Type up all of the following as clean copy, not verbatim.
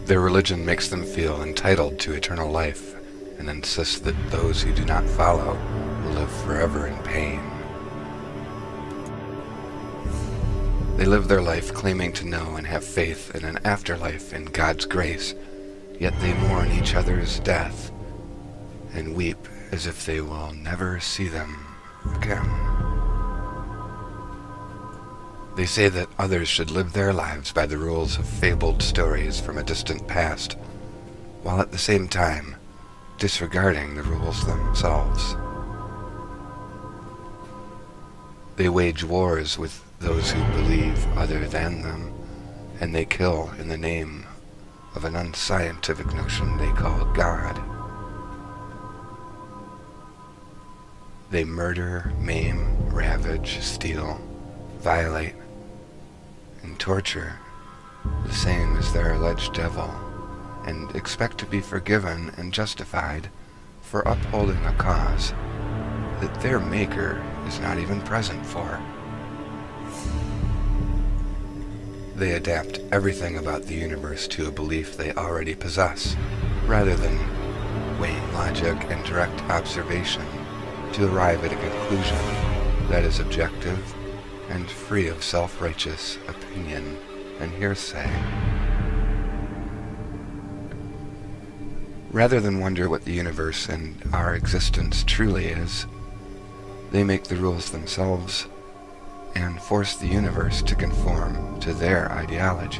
Their religion makes them feel entitled to eternal life and insists that those who do not follow will live forever in pain. They live their life claiming to know and have faith in an afterlife in God's grace, yet they mourn each other's death and weep as if they will never see them again. They say that others should live their lives by the rules of fabled stories from a distant past, while at the same time disregarding the rules themselves. They wage wars with those who believe other than them, and they kill in the name of an unscientific notion they call God. They murder, maim, ravage, steal, violate, and torture the same as their alleged devil, and expect to be forgiven and justified for upholding a cause that their maker is not even present for. They adapt everything about the universe to a belief they already possess, rather than weighing logic and direct observation to arrive at a conclusion that is objective and free of self-righteous opinion and hearsay. Rather than wonder what the universe and our existence truly is, they make the rules themselves and force the universe to conform to their ideology.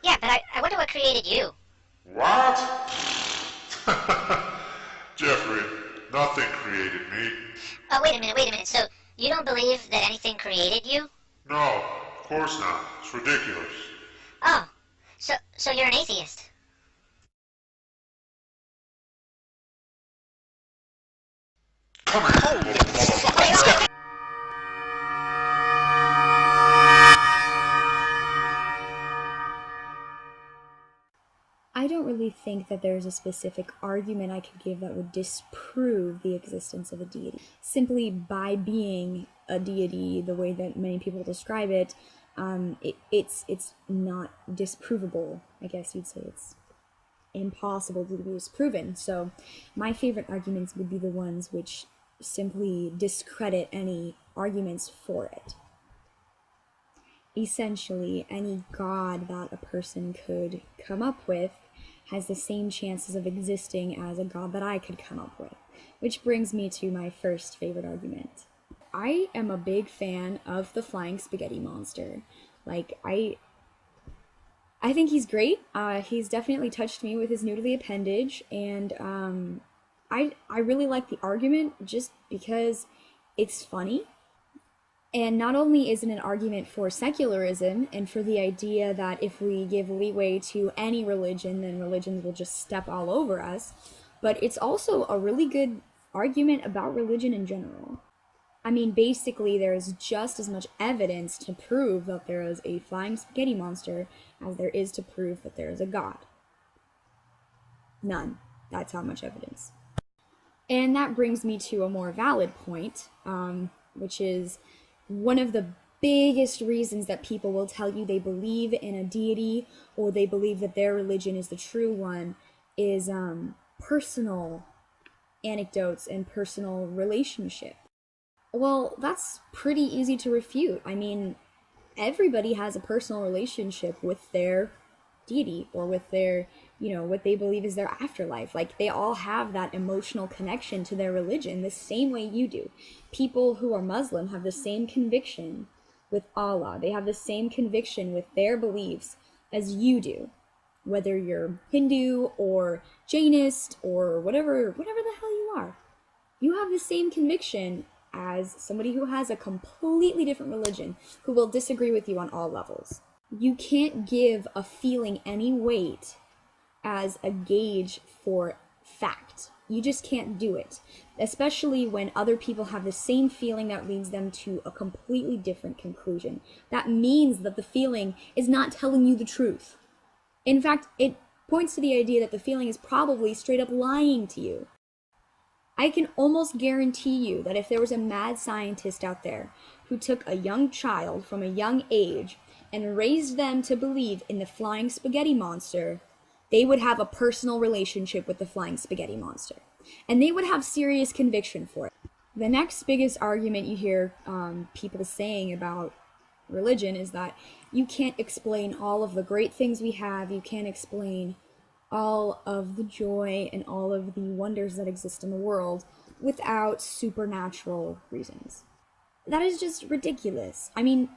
Yeah, but I wonder what created you. What? Jeffrey, nothing created me. Oh, wait a minute. So, you don't believe that anything created you? No, of course not. It's ridiculous. Oh, so you're an atheist. Come here, you little motherfucker. I don't really think that there's a specific argument I could give that would disprove the existence of a deity. Simply by being a deity, the way that many people describe it, it's not disprovable. I guess you'd say it's impossible to be disproven. So my favorite arguments would be the ones which simply discredit any arguments for it. Essentially, any god that a person could come up with has the same chances of existing as a god that I could come up with. Which brings me to my first favorite argument. I am a big fan of the flying spaghetti monster. Like, I think he's great. He's definitely touched me with his noodly appendage, and I really like the argument just because it's funny. And not only is it an argument for secularism and for the idea that if we give leeway to any religion, then religions will just step all over us, but it's also a really good argument about religion in general. I mean, basically, there's just as much evidence to prove that there is a flying spaghetti monster as there is to prove that there is a god. None. That's how much evidence. And that brings me to a more valid point, which is one of the biggest reasons that people will tell you they believe in a deity or they believe that their religion is the true one is personal anecdotes and personal relationship. Well, that's pretty easy to refute. I mean, everybody has a personal relationship with their deity or with their, what they believe is their afterlife. Like, they all have that emotional connection to their religion the same way you do. People who are Muslim have the same conviction with Allah. They have the same conviction with their beliefs as you do. Whether you're Hindu or Jainist or whatever the hell you are. You have the same conviction as somebody who has a completely different religion who will disagree with you on all levels. You can't give a feeling any weight as a gauge for fact. You just can't do it, especially when other people have the same feeling that leads them to a completely different conclusion. That means that the feeling is not telling you the truth. In fact, it points to the idea that the feeling is probably straight up lying to you. I can almost guarantee you that if there was a mad scientist out there who took a young child from a young age and raised them to believe in the flying spaghetti monster, they would have a personal relationship with the flying spaghetti monster. And they would have serious conviction for it. The next biggest argument you hear people saying about religion is that you can't explain all of the great things we have, you can't explain all of the joy and all of the wonders that exist in the world without supernatural reasons. That is just ridiculous. I mean,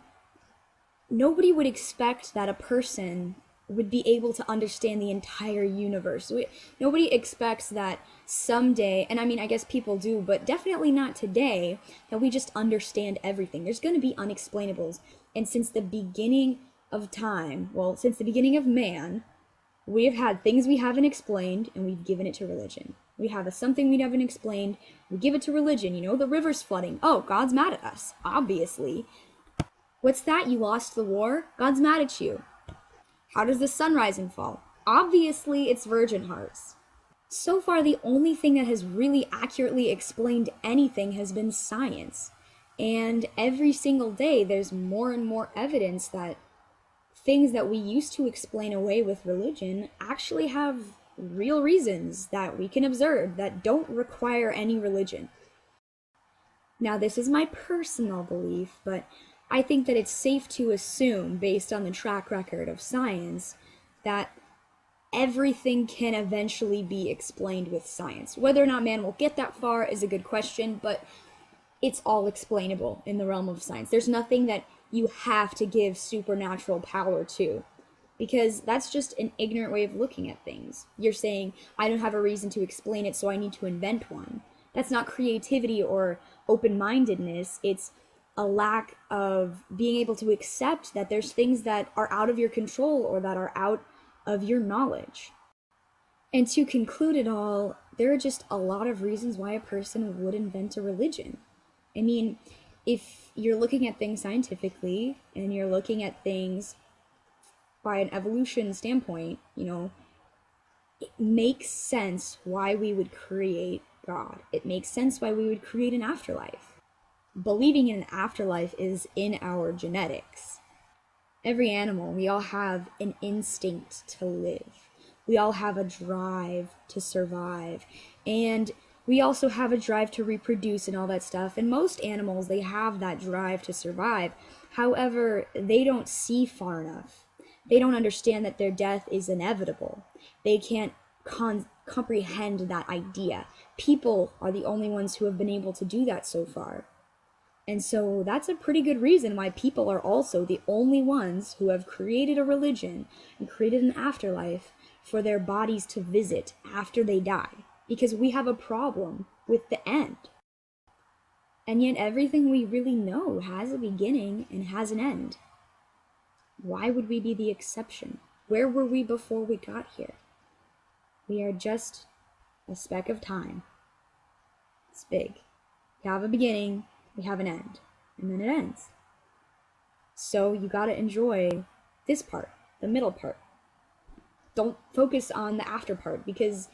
nobody would expect that a person would be able to understand the entire universe. Nobody expects that someday, and I mean, I guess people do, but definitely not today, that we just understand everything. There's going to be unexplainables. And since the beginning of time, well, since the beginning of man, we have had things we haven't explained, and we've given it to religion. We have something we haven't explained, we give it to religion. You know, the river's flooding. Oh, God's mad at us, obviously. What's that? You lost the war? God's mad at you. How does the sun rise and fall? Obviously, it's virgin hearts. So far, the only thing that has really accurately explained anything has been science. And every single day, there's more and more evidence that things that we used to explain away with religion actually have real reasons that we can observe that don't require any religion. Now, this is my personal belief, but I think that it's safe to assume, based on the track record of science, that everything can eventually be explained with science. Whether or not man will get that far is a good question, but it's all explainable in the realm of science. There's nothing that you have to give supernatural power to, because that's just an ignorant way of looking at things. You're saying, I don't have a reason to explain it, so I need to invent one. That's not creativity or open-mindedness. It's a lack of being able to accept that there's things that are out of your control or that are out of your knowledge. And to conclude it all, there are just a lot of reasons why a person would invent a religion. I mean, if you're looking at things scientifically and you're looking at things by an evolution standpoint, you know, it makes sense why we would create God. It makes sense why we would create an afterlife. Believing in an afterlife is in our genetics. Every animal, we all have an instinct to live. We all have a drive to survive. And we also have a drive to reproduce and all that stuff. And most animals, they have that drive to survive. However, they don't see far enough. They don't understand that their death is inevitable. They can't comprehend that idea. People are the only ones who have been able to do that so far. And so that's a pretty good reason why people are also the only ones who have created a religion and created an afterlife for their bodies to visit after they die. Because we have a problem with the end. And yet everything we really know has a beginning and has an end. Why would we be the exception? Where were we before we got here? We are just a speck of time. It's big. We have a beginning, we have an end, and then it ends. So you gotta enjoy this part, the middle part. Don't focus on the after part, because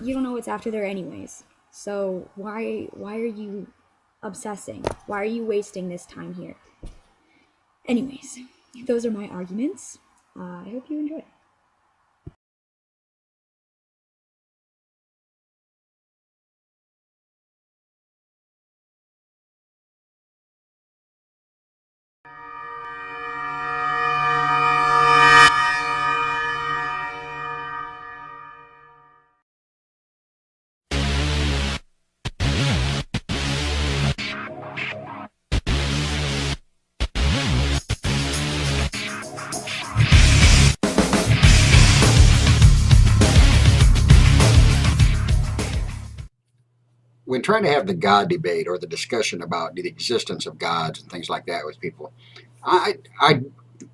you don't know what's after there anyways. So why are you obsessing? Why are you wasting this time here? Anyways, those are my arguments. I hope you enjoy. When trying to have the God debate or the discussion about the existence of gods and things like that with people, I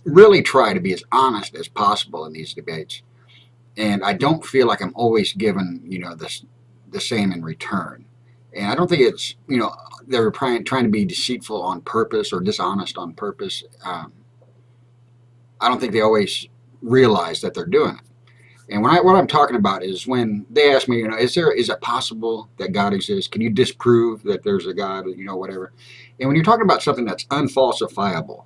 really try to be as honest as possible in these debates. And I don't feel like I'm always given, this the same in return. And I don't think it's, they're trying to be deceitful on purpose or dishonest on purpose. I don't think they always realize that they're doing it. And what I'm talking about is when they ask me, is it possible that God exists? Can you disprove that there's a God? Whatever. And when you're talking about something that's unfalsifiable,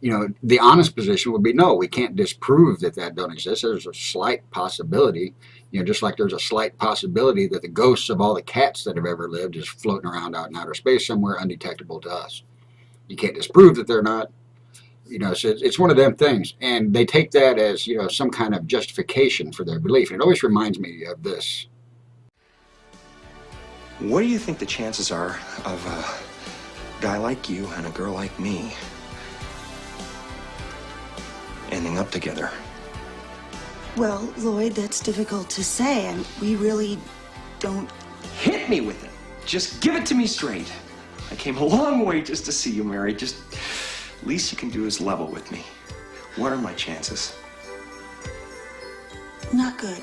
the honest position would be no, we can't disprove that don't exist. There's a slight possibility, just like there's a slight possibility that the ghosts of all the cats that have ever lived is floating around out in outer space somewhere undetectable to us. You can't disprove that they're not. So it's one of them things, and they take that as some kind of justification for their belief. And it always reminds me of this. What do you think the chances are of a guy like you and a girl like me ending up together? Well, Lloyd, that's difficult to say, and we really don't... Hit me with it. Just give it to me straight. I came a long way just to see you married. Just least you can do is level with me. What are my chances? Not good.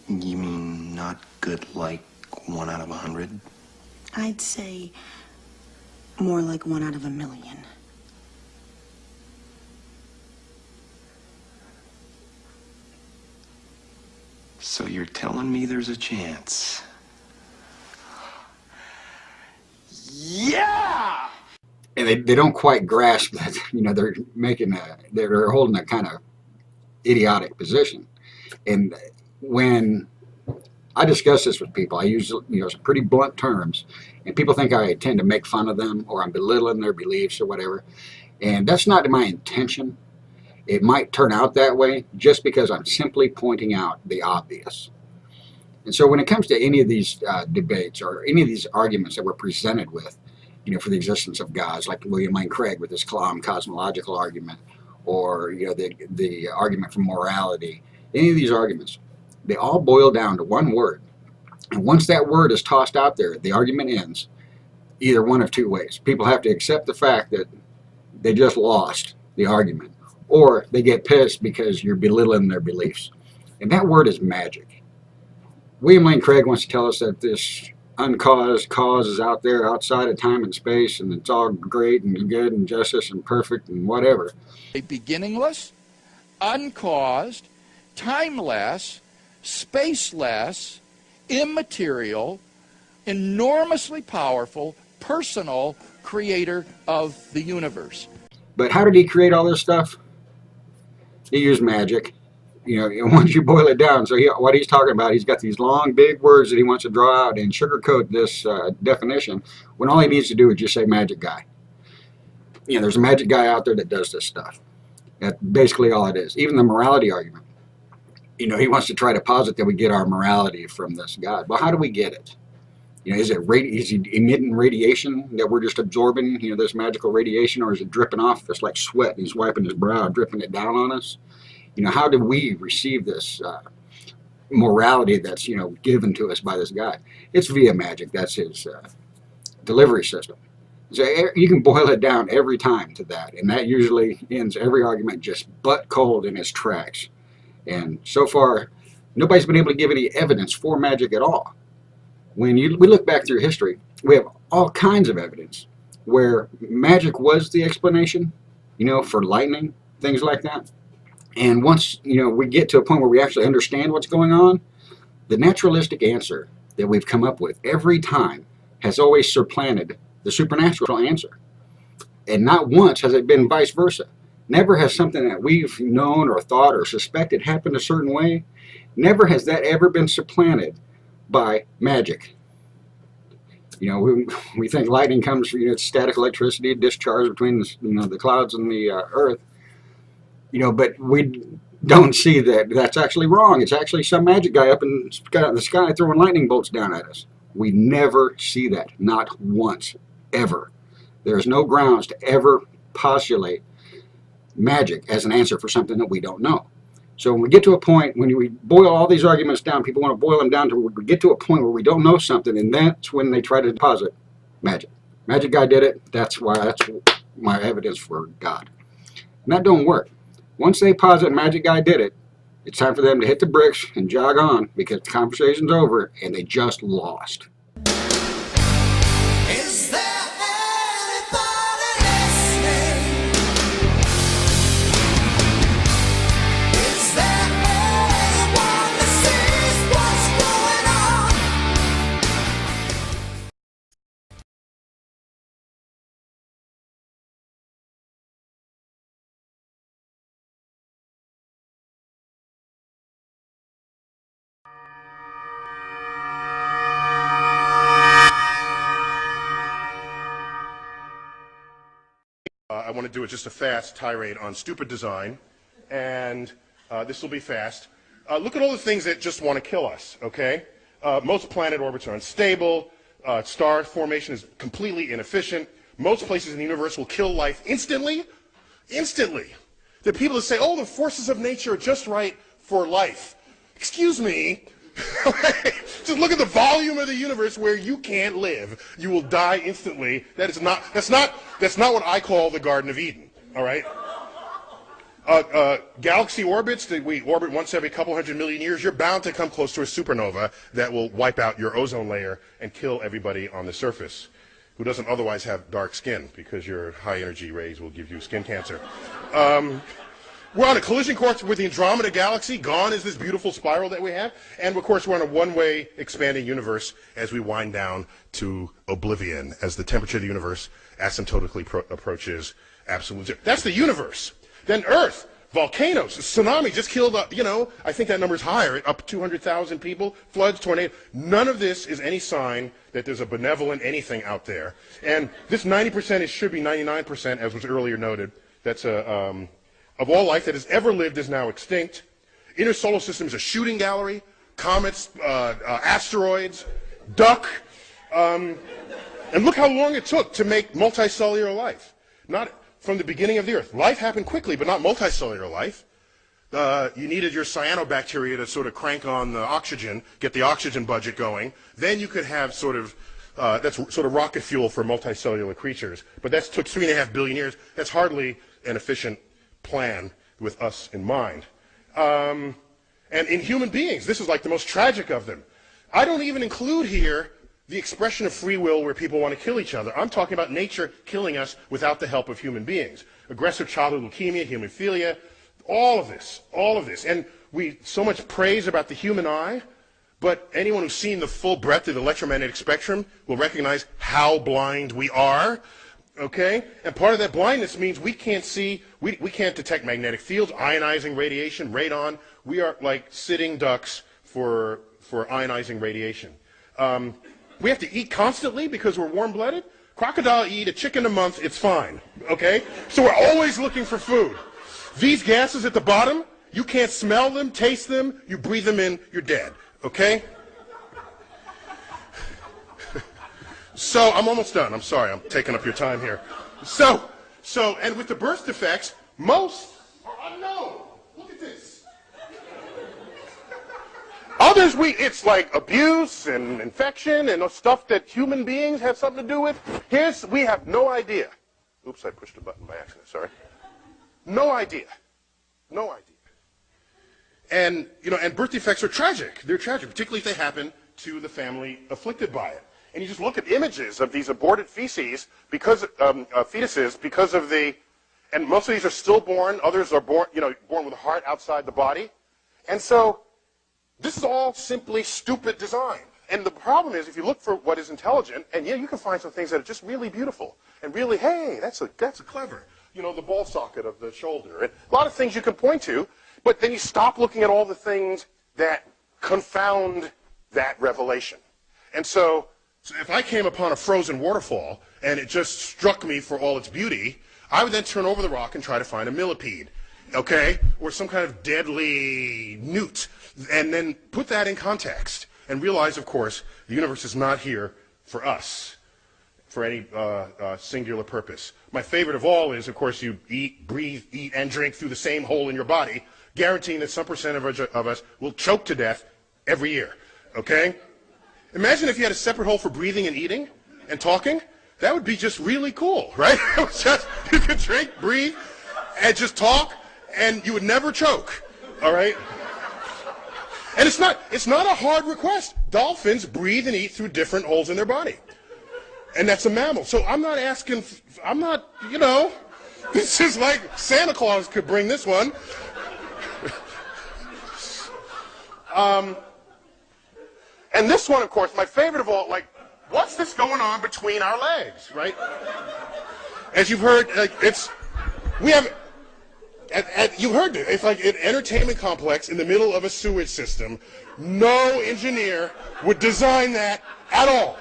You mean not good like 1 out of 100? I'd say more like 1 out of 1,000,000. So you're telling me there's a chance? Yeah! And they don't quite grasp that, they're holding a kind of idiotic position. And when I discuss this with people, I use some pretty blunt terms, and people think I tend to make fun of them or I'm belittling their beliefs or whatever. And that's not my intention. It might turn out that way just because I'm simply pointing out the obvious. And so when it comes to any of these debates or any of these arguments that we're presented with, for the existence of gods, like William Lane Craig with his Kalam cosmological argument, or the argument for morality, any of these arguments, they all boil down to one word. And once that word is tossed out there, the argument ends either one of two ways. People have to accept the fact that they just lost the argument, or they get pissed because you're belittling their beliefs. And that word is magic. William Lane Craig wants to tell us that this uncaused cause is out there outside of time and space, and it's all great and good and justice and perfect and whatever. A beginningless, uncaused, timeless, spaceless, immaterial, enormously powerful, personal creator of the universe. But how did he create all this stuff? He used magic. Once you boil it down, so what he's talking about, he's got these long, big words that he wants to draw out and sugarcoat this definition, when all he needs to do is just say magic guy. There's a magic guy out there that does this stuff. That's basically all it is. Even the morality argument. He wants to try to posit that we get our morality from this God. Well, how do we get it? Is he emitting radiation that we're just absorbing, this magical radiation, or is it dripping off us like sweat? He's wiping his brow, dripping it down on us. How do we receive this morality that's, given to us by this guy? It's via magic. That's his delivery system. So you can boil it down every time to that, and that usually ends every argument just butt cold in its tracks. And so far, nobody's been able to give any evidence for magic at all. When we look back through history, we have all kinds of evidence where magic was the explanation, for lightning, things like that. And once, we get to a point where we actually understand what's going on, the naturalistic answer that we've come up with every time has always supplanted the supernatural answer. And not once has it been vice versa. Never has something that we've known or thought or suspected happened a certain way. Never has that ever been supplanted by magic. We think lightning comes from static electricity discharged between the clouds and the earth. But we don't see that that's actually wrong. It's actually some magic guy up in the sky throwing lightning bolts down at us. We never see that, not once, ever. There's no grounds to ever postulate magic as an answer for something that we don't know. So when we get to a point, when we boil all these arguments down, people want to boil them down to we get to a point where we don't know something, and that's when they try to deposit magic. Magic guy did it. That's my evidence for God. And that don't work. Once they posit Magic Guy did it, it's time for them to hit the bricks and jog on because the conversation's over and they just lost. Is there anybody listening? Is there anyone that sees what's going on? I want to do just a fast tirade on stupid design, and this will be fast. Look at all the things that just want to kill us, okay? Most planet orbits are unstable. Star formation is completely inefficient. Most places in the universe will kill life instantly. Instantly. There are people that say, oh, the forces of nature are just right for life. Excuse me. Just look at the volume of the universe where you can't live. You will die instantly. That's not what I call the Garden of Eden, all right? Galaxy orbits that we orbit once every couple 100 million years, you're bound to come close to a supernova that will wipe out your ozone layer and kill everybody on the surface who doesn't otherwise have dark skin, because your high energy rays will give you skin cancer. We're on a collision course with the Andromeda Galaxy. Gone is this beautiful spiral that we have. And, of course, we're on a one-way expanding universe as we wind down to oblivion, as the temperature of the universe asymptotically approaches absolute zero. That's the universe. Then Earth, volcanoes, tsunami just killed, I think that number's higher, up 200,000 people, floods, tornadoes. None of this is any sign that there's a benevolent anything out there. And this 90% should be 99%, as was earlier noted. That's of all life that has ever lived is now extinct. Inner solar system is a shooting gallery. Comets, asteroids, duck. And look how long it took to make multicellular life. Not from the beginning of the Earth. Life happened quickly, but not multicellular life. You needed your cyanobacteria to sort of crank on the oxygen, get the oxygen budget going. Then you could have that's sort of rocket fuel for multicellular creatures. But that took 3.5 billion years. That's hardly an efficient plan with us in mind. And in human beings, this is like the most tragic of them. I don't even include here the expression of free will where people want to kill each other. I'm talking about nature killing us without the help of human beings. Aggressive childhood leukemia, hemophilia, all of this. And we so much praise about the human eye, but anyone who's seen the full breadth of the electromagnetic spectrum will recognize how blind we are. Okay? And part of that blindness means we can't see, we can't detect magnetic fields, ionizing radiation, radon. We are like sitting ducks for ionizing radiation. We have to eat constantly because we're warm-blooded. Crocodile eat a chicken a month, it's fine. Okay? So we're always looking for food. These gases at the bottom, you can't smell them, taste them, you breathe them in, you're dead. Okay? So, I'm almost done. I'm sorry, I'm taking up your time here. So, and with the birth defects, most are unknown. Look at this. Others, it's like abuse and infection and stuff that human beings have something to do with. We have no idea. Oops, I pushed a button by accident, sorry. No idea. No idea. And, and birth defects are tragic. They're tragic, particularly if they happen to the family afflicted by it. And you just look at images of these aborted fetuses because of and most of these are stillborn, others are born with a heart outside the body. And so this is all simply stupid design. And the problem is, if you look for what is intelligent, and you can find some things that are just really beautiful and really, hey, that's a clever, the ball socket of the shoulder, and a lot of things you can point to, but then you stop looking at all the things that confound that revelation. And so if I came upon a frozen waterfall and it just struck me for all its beauty, I would then turn over the rock and try to find a millipede, okay, or some kind of deadly newt, and then put that in context and realize, of course, the universe is not here for us, for any singular purpose. My favorite of all is, of course, you eat, breathe, eat, and drink through the same hole in your body, guaranteeing that some percent of us will choke to death every year, okay? Imagine if you had a separate hole for breathing and eating and talking. That would be just really cool, right? You could drink, breathe, and just talk, and you would never choke, all right? And it's not a hard request. Dolphins breathe and eat through different holes in their body. And that's a mammal. So I'm not, you know, this is like Santa Claus could bring this one. And this one, of course, my favorite of all, like, what's this going on between our legs, right? As you've heard, you heard it. It's like an entertainment complex in the middle of a sewage system. No engineer would design that at all.